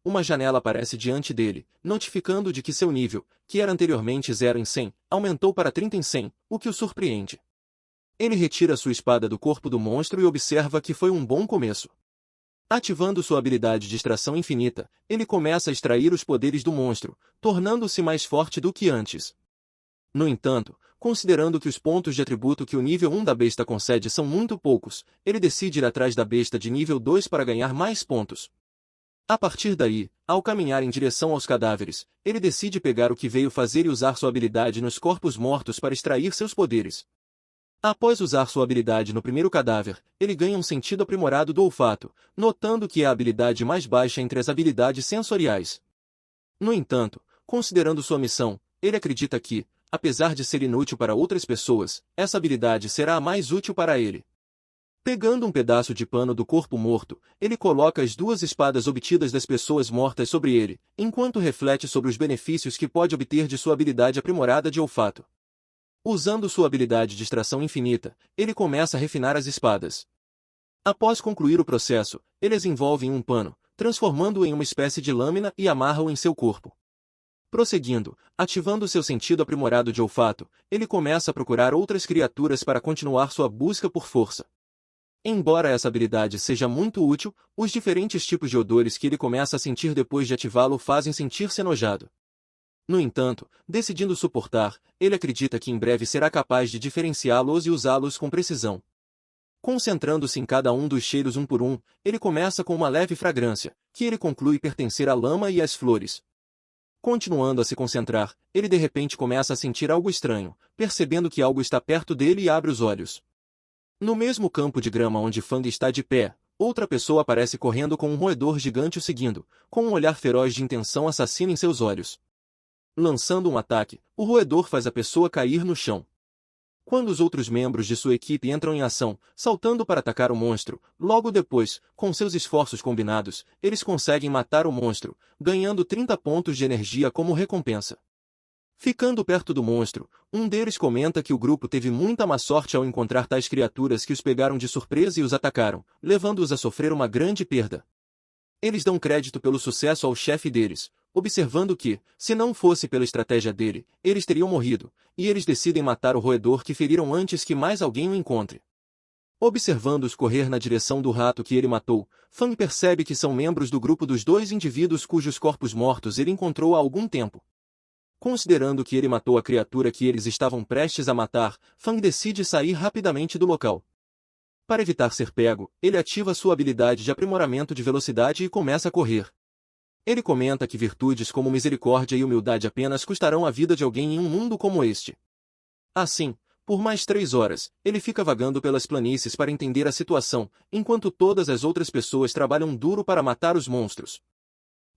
uma janela aparece diante dele, notificando de que seu nível, que era anteriormente 0 em 100, aumentou para 30 em 100, o que o surpreende. Ele retira sua espada do corpo do monstro e observa que foi um bom começo. Ativando sua habilidade de extração infinita, ele começa a extrair os poderes do monstro, tornando-se mais forte do que antes. No entanto, considerando que os pontos de atributo que o nível 1 da besta concede são muito poucos, ele decide ir atrás da besta de nível 2 para ganhar mais pontos. A partir daí, ao caminhar em direção aos cadáveres, ele decide pegar o que veio fazer e usar sua habilidade nos corpos mortos para extrair seus poderes. Após usar sua habilidade no primeiro cadáver, ele ganha um sentido aprimorado do olfato, notando que é a habilidade mais baixa entre as habilidades sensoriais. No entanto, considerando sua missão, ele acredita que, apesar de ser inútil para outras pessoas, essa habilidade será a mais útil para ele. Pegando um pedaço de pano do corpo morto, ele coloca as duas espadas obtidas das pessoas mortas sobre ele, enquanto reflete sobre os benefícios que pode obter de sua habilidade aprimorada de olfato. Usando sua habilidade de extração infinita, ele começa a refinar as espadas. Após concluir o processo, ele as envolve em um pano, transformando-o em uma espécie de lâmina e amarra-o em seu corpo. Prosseguindo, ativando seu sentido aprimorado de olfato, ele começa a procurar outras criaturas para continuar sua busca por força. Embora essa habilidade seja muito útil, os diferentes tipos de odores que ele começa a sentir depois de ativá-lo o fazem sentir-se enojado. No entanto, decidindo suportar, ele acredita que em breve será capaz de diferenciá-los e usá-los com precisão. Concentrando-se em cada um dos cheiros um por um, ele começa com uma leve fragrância, que ele conclui pertencer à lama e às flores. Continuando a se concentrar, ele de repente começa a sentir algo estranho, percebendo que algo está perto dele e abre os olhos. No mesmo campo de grama onde Fang está de pé, outra pessoa aparece correndo com um roedor gigante o seguindo, com um olhar feroz de intenção assassina em seus olhos. Lançando um ataque, o roedor faz a pessoa cair no chão. Quando os outros membros de sua equipe entram em ação, saltando para atacar o monstro, logo depois, com seus esforços combinados, eles conseguem matar o monstro, ganhando 30 pontos de energia como recompensa. Ficando perto do monstro, um deles comenta que o grupo teve muita má sorte ao encontrar tais criaturas que os pegaram de surpresa e os atacaram, levando-os a sofrer uma grande perda. Eles dão crédito pelo sucesso ao chefe deles, observando que, se não fosse pela estratégia dele, eles teriam morrido, e eles decidem matar o roedor que feriram antes que mais alguém o encontre. Observando-os correr na direção do rato que ele matou, Fang percebe que são membros do grupo dos dois indivíduos cujos corpos mortos ele encontrou há algum tempo. Considerando que ele matou a criatura que eles estavam prestes a matar, Fang decide sair rapidamente do local. Para evitar ser pego, ele ativa sua habilidade de aprimoramento de velocidade e começa a correr. Ele comenta que virtudes como misericórdia e humildade apenas custarão a vida de alguém em um mundo como este. Assim, por mais 3 horas, ele fica vagando pelas planícies para entender a situação, enquanto todas as outras pessoas trabalham duro para matar os monstros.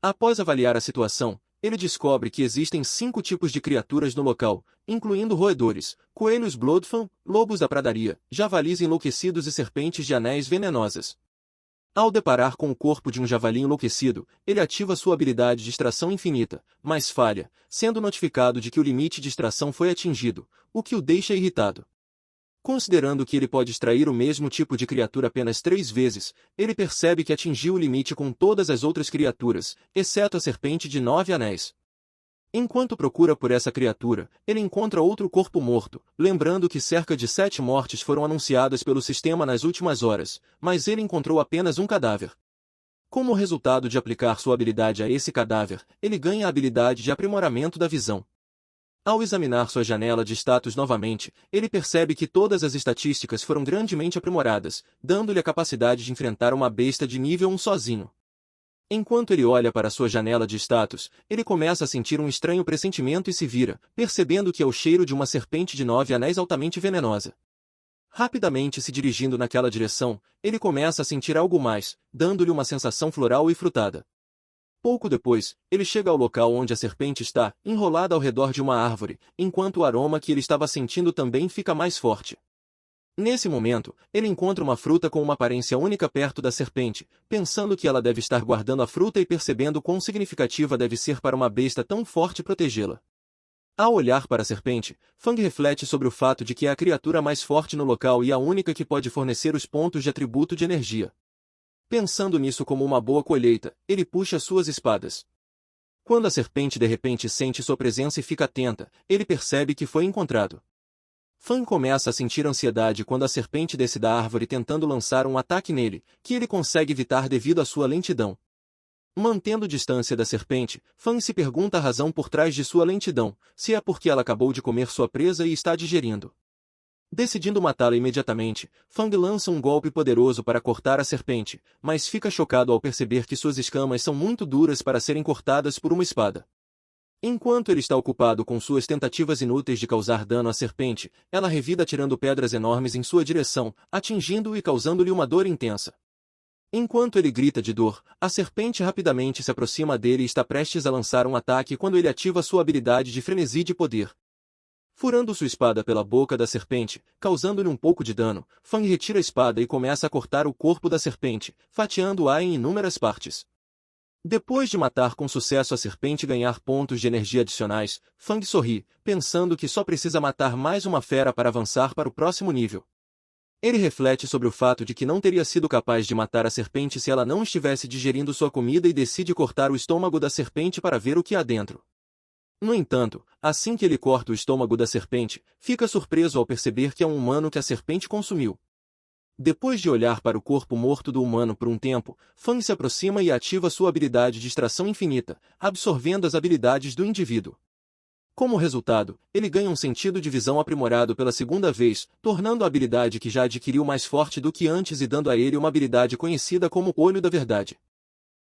Após avaliar a situação, ele descobre que existem 5 tipos de criaturas no local, incluindo roedores, coelhos bloodfang, lobos da pradaria, javalis enlouquecidos e serpentes de anéis venenosas. Ao deparar com o corpo de um javali enlouquecido, ele ativa sua habilidade de extração infinita, mas falha, sendo notificado de que o limite de extração foi atingido, o que o deixa irritado. Considerando que ele pode extrair o mesmo tipo de criatura apenas 3 vezes, ele percebe que atingiu o limite com todas as outras criaturas, exceto a serpente de 9 anéis. Enquanto procura por essa criatura, ele encontra outro corpo morto, lembrando que cerca de 7 mortes foram anunciadas pelo sistema nas últimas horas, mas ele encontrou apenas um cadáver. Como resultado de aplicar sua habilidade a esse cadáver, ele ganha a habilidade de aprimoramento da visão. Ao examinar sua janela de status novamente, ele percebe que todas as estatísticas foram grandemente aprimoradas, dando-lhe a capacidade de enfrentar uma besta de nível 1 sozinho. Enquanto ele olha para sua janela de status, ele começa a sentir um estranho pressentimento e se vira, percebendo que é o cheiro de uma serpente de 9 anéis altamente venenosa. Rapidamente se dirigindo naquela direção, ele começa a sentir algo mais, dando-lhe uma sensação floral e frutada. Pouco depois, ele chega ao local onde a serpente está, enrolada ao redor de uma árvore, enquanto o aroma que ele estava sentindo também fica mais forte. Nesse momento, ele encontra uma fruta com uma aparência única perto da serpente, pensando que ela deve estar guardando a fruta e percebendo quão significativa deve ser para uma besta tão forte protegê-la. Ao olhar para a serpente, Fang reflete sobre o fato de que é a criatura mais forte no local e a única que pode fornecer os pontos de atributo de energia. Pensando nisso como uma boa colheita, ele puxa suas espadas. Quando a serpente de repente sente sua presença e fica atenta, ele percebe que foi encontrado. Fang começa a sentir ansiedade quando a serpente desce da árvore tentando lançar um ataque nele, que ele consegue evitar devido à sua lentidão. Mantendo distância da serpente, Fang se pergunta a razão por trás de sua lentidão, se é porque ela acabou de comer sua presa e está digerindo. Decidindo matá-la imediatamente, Fang lança um golpe poderoso para cortar a serpente, mas fica chocado ao perceber que suas escamas são muito duras para serem cortadas por uma espada. Enquanto ele está ocupado com suas tentativas inúteis de causar dano à serpente, ela revida atirando pedras enormes em sua direção, atingindo-o e causando-lhe uma dor intensa. Enquanto ele grita de dor, a serpente rapidamente se aproxima dele e está prestes a lançar um ataque quando ele ativa sua habilidade de frenesi de poder. Furando sua espada pela boca da serpente, causando-lhe um pouco de dano, Fang retira a espada e começa a cortar o corpo da serpente, fatiando-a em inúmeras partes. Depois de matar com sucesso a serpente e ganhar pontos de energia adicionais, Fang sorri, pensando que só precisa matar mais uma fera para avançar para o próximo nível. Ele reflete sobre o fato de que não teria sido capaz de matar a serpente se ela não estivesse digerindo sua comida e decide cortar o estômago da serpente para ver o que há dentro. No entanto, assim que ele corta o estômago da serpente, fica surpreso ao perceber que é um humano que a serpente consumiu. Depois de olhar para o corpo morto do humano por um tempo, Fang se aproxima e ativa sua habilidade de extração infinita, absorvendo as habilidades do indivíduo. Como resultado, ele ganha um sentido de visão aprimorado pela segunda vez, tornando a habilidade que já adquiriu mais forte do que antes e dando a ele uma habilidade conhecida como Olho da Verdade.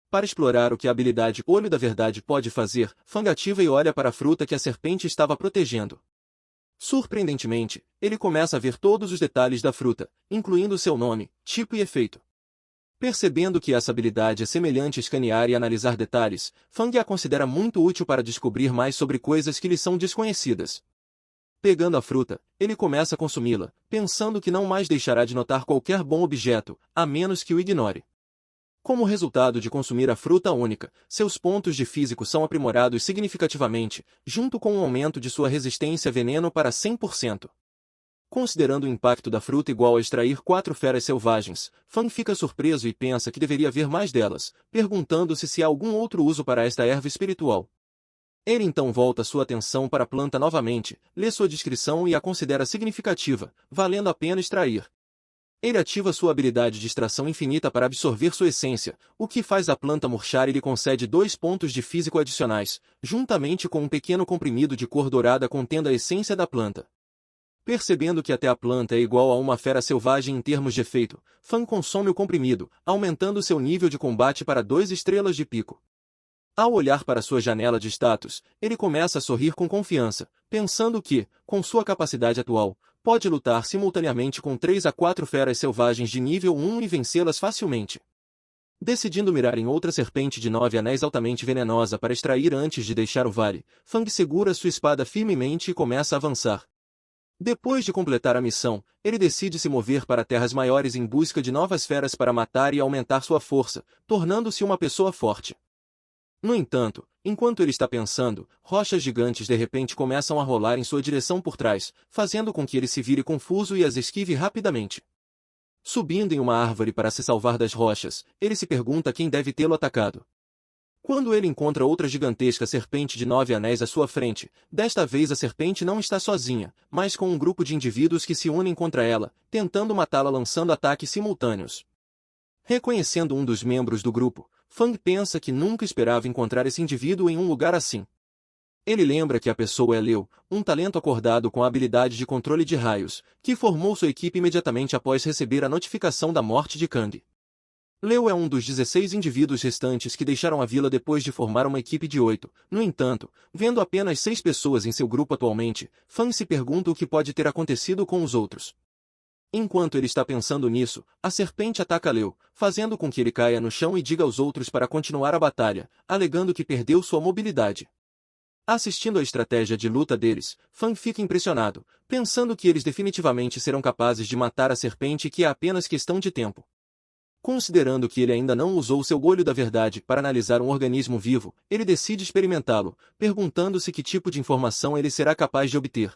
Para explorar o que a habilidade Olho da Verdade pode fazer, Fang ativa e olha para a fruta que a serpente estava protegendo. Surpreendentemente, ele começa a ver todos os detalhes da fruta, incluindo seu nome, tipo e efeito. Percebendo que essa habilidade é semelhante a escanear e analisar detalhes, Fang a considera muito útil para descobrir mais sobre coisas que lhe são desconhecidas. Pegando a fruta, ele começa a consumi-la, pensando que não mais deixará de notar qualquer bom objeto, a menos que o ignore. Como resultado de consumir a fruta única, seus pontos de físico são aprimorados significativamente, junto com um aumento de sua resistência a veneno para 100%. Considerando o impacto da fruta igual a extrair 4 feras selvagens, Fang fica surpreso e pensa que deveria haver mais delas, perguntando-se se há algum outro uso para esta erva espiritual. Ele então volta sua atenção para a planta novamente, lê sua descrição e a considera significativa, valendo a pena extrair. Ele ativa sua habilidade de extração infinita para absorver sua essência, o que faz a planta murchar e lhe concede 2 pontos de físico adicionais, juntamente com um pequeno comprimido de cor dourada contendo a essência da planta. Percebendo que até a planta é igual a uma fera selvagem em termos de efeito, Fang consome o comprimido, aumentando seu nível de combate para 2 estrelas de pico. Ao olhar para sua janela de status, ele começa a sorrir com confiança, pensando que, com sua capacidade atual, pode lutar simultaneamente com 3 a 4 feras selvagens de nível 1 e vencê-las facilmente. Decidindo mirar em outra serpente de 9 anéis altamente venenosa para extrair antes de deixar o vale, Fang segura sua espada firmemente e começa a avançar. Depois de completar a missão, ele decide se mover para terras maiores em busca de novas feras para matar e aumentar sua força, tornando-se uma pessoa forte. No entanto, enquanto ele está pensando, rochas gigantes de repente começam a rolar em sua direção por trás, fazendo com que ele se vire confuso e as esquive rapidamente. Subindo em uma árvore para se salvar das rochas, ele se pergunta quem deve tê-lo atacado. Quando ele encontra outra gigantesca serpente de 9 anéis à sua frente, desta vez a serpente não está sozinha, mas com um grupo de indivíduos que se unem contra ela, tentando matá-la lançando ataques simultâneos. Reconhecendo um dos membros do grupo, Fang pensa que nunca esperava encontrar esse indivíduo em um lugar assim. Ele lembra que a pessoa é Leo, um talento acordado com a habilidade de controle de raios, que formou sua equipe imediatamente após receber a notificação da morte de Kang. Leo é um dos 16 indivíduos restantes que deixaram a vila depois de formar uma equipe de 8. No entanto, vendo apenas 6 pessoas em seu grupo atualmente, Fang se pergunta o que pode ter acontecido com os outros. Enquanto ele está pensando nisso, a serpente ataca Leo, fazendo com que ele caia no chão e diga aos outros para continuar a batalha, alegando que perdeu sua mobilidade. Assistindo à estratégia de luta deles, Fang fica impressionado, pensando que eles definitivamente serão capazes de matar a serpente e que é apenas questão de tempo. Considerando que ele ainda não usou seu olho da verdade para analisar um organismo vivo, ele decide experimentá-lo, perguntando-se que tipo de informação ele será capaz de obter.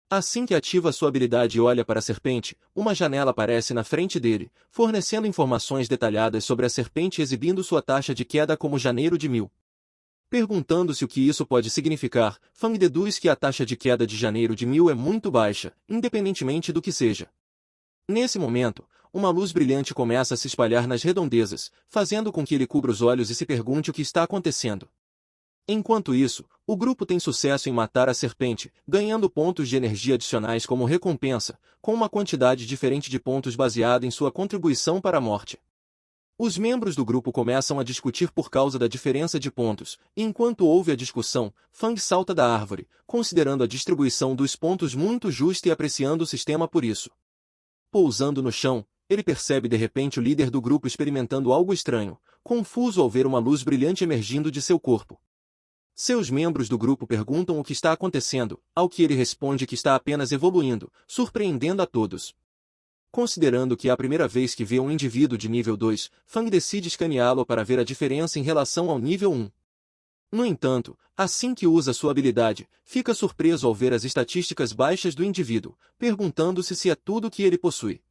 Assim que ativa sua habilidade e olha para a serpente, uma janela aparece na frente dele, fornecendo informações detalhadas sobre a serpente exibindo sua taxa de queda como janeiro de 1000. Perguntando-se o que isso pode significar, Fang deduz que a taxa de queda de janeiro de 1000 é muito baixa, independentemente do que seja. Nesse momento, uma luz brilhante começa a se espalhar nas redondezas, fazendo com que ele cubra os olhos e se pergunte o que está acontecendo. Enquanto isso, o grupo tem sucesso em matar a serpente, ganhando pontos de energia adicionais como recompensa, com uma quantidade diferente de pontos baseada em sua contribuição para a morte. Os membros do grupo começam a discutir por causa da diferença de pontos, e enquanto houve a discussão, Fang salta da árvore, considerando a distribuição dos pontos muito justa e apreciando o sistema por isso. Pousando no chão, ele percebe de repente o líder do grupo experimentando algo estranho, confuso ao ver uma luz brilhante emergindo de seu corpo. Seus membros do grupo perguntam o que está acontecendo, ao que ele responde que está apenas evoluindo, surpreendendo a todos. Considerando que é a primeira vez que vê um indivíduo de nível 2, Fang decide escaneá-lo para ver a diferença em relação ao nível 1. No entanto, assim que usa sua habilidade, fica surpreso ao ver as estatísticas baixas do indivíduo, perguntando-se se é tudo o que ele possui.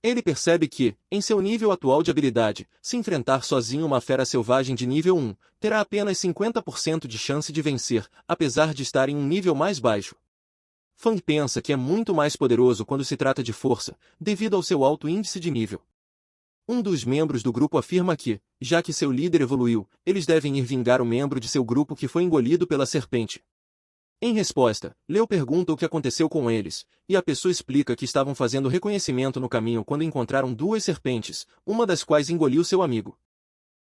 Ele percebe que, em seu nível atual de habilidade, se enfrentar sozinho uma fera selvagem de nível 1, terá apenas 50% de chance de vencer, apesar de estar em um nível mais baixo. Fang pensa que é muito mais poderoso quando se trata de força, devido ao seu alto índice de nível. Um dos membros do grupo afirma que, já que seu líder evoluiu, eles devem ir vingar o membro de seu grupo que foi engolido pela serpente. Em resposta, Leo pergunta o que aconteceu com eles, e a pessoa explica que estavam fazendo reconhecimento no caminho quando encontraram duas serpentes, uma das quais engoliu seu amigo.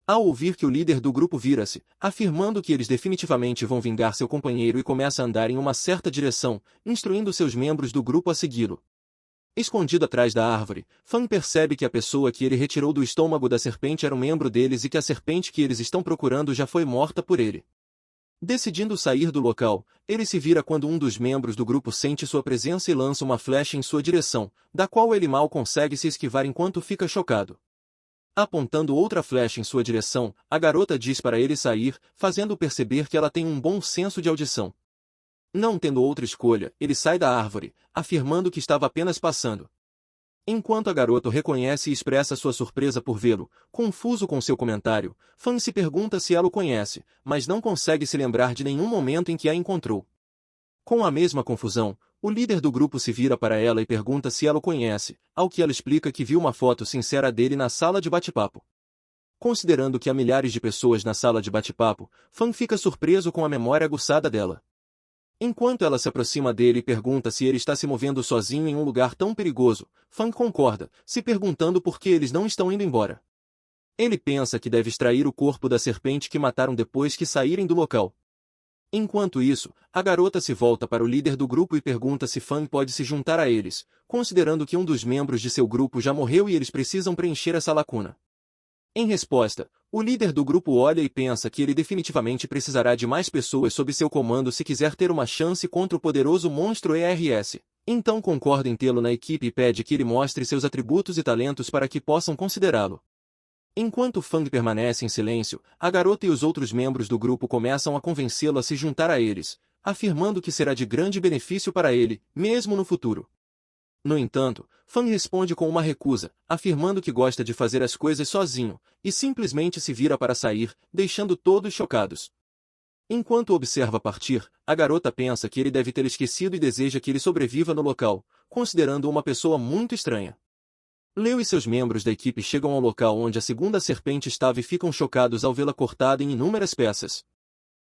Ao ouvir que o líder do grupo vira-se, afirmando que eles definitivamente vão vingar seu companheiro e começa a andar em uma certa direção, instruindo seus membros do grupo a segui-lo. Escondido atrás da árvore, Fang percebe que a pessoa que ele retirou do estômago da serpente era um membro deles e que a serpente que eles estão procurando já foi morta por ele. Decidindo sair do local, ele se vira quando um dos membros do grupo sente sua presença e lança uma flecha em sua direção, da qual ele mal consegue se esquivar enquanto fica chocado. Apontando outra flecha em sua direção, a garota diz para ele sair, fazendo-o perceber que ela tem um bom senso de audição. Não tendo outra escolha, ele sai da árvore, afirmando que estava apenas passando. Enquanto a garota o reconhece e expressa sua surpresa por vê-lo, confuso com seu comentário, Fang se pergunta se ela o conhece, mas não consegue se lembrar de nenhum momento em que a encontrou. Com a mesma confusão, o líder do grupo se vira para ela e pergunta se ela o conhece, ao que ela explica que viu uma foto sincera dele na sala de bate-papo. Considerando que há milhares de pessoas na sala de bate-papo, Fang fica surpreso com a memória aguçada dela. Enquanto ela se aproxima dele e pergunta se ele está se movendo sozinho em um lugar tão perigoso, Fang concorda, se perguntando por que eles não estão indo embora. Ele pensa que deve extrair o corpo da serpente que mataram depois que saírem do local. Enquanto isso, a garota se volta para o líder do grupo e pergunta se Fang pode se juntar a eles, considerando que um dos membros de seu grupo já morreu e eles precisam preencher essa lacuna. Em resposta, o líder do grupo olha e pensa que ele definitivamente precisará de mais pessoas sob seu comando se quiser ter uma chance contra o poderoso monstro ERS. Então concorda em tê-lo na equipe e pede que ele mostre seus atributos e talentos para que possam considerá-lo. Enquanto Fang permanece em silêncio, a garota e os outros membros do grupo começam a convencê-lo a se juntar a eles, afirmando que será de grande benefício para ele, mesmo no futuro. No entanto, Fang responde com uma recusa, afirmando que gosta de fazer as coisas sozinho, e simplesmente se vira para sair, deixando todos chocados. Enquanto observa partir, a garota pensa que ele deve ter esquecido e deseja que ele sobreviva no local, considerando-o uma pessoa muito estranha. Leo e seus membros da equipe chegam ao local onde a segunda serpente estava e ficam chocados ao vê-la cortada em inúmeras peças.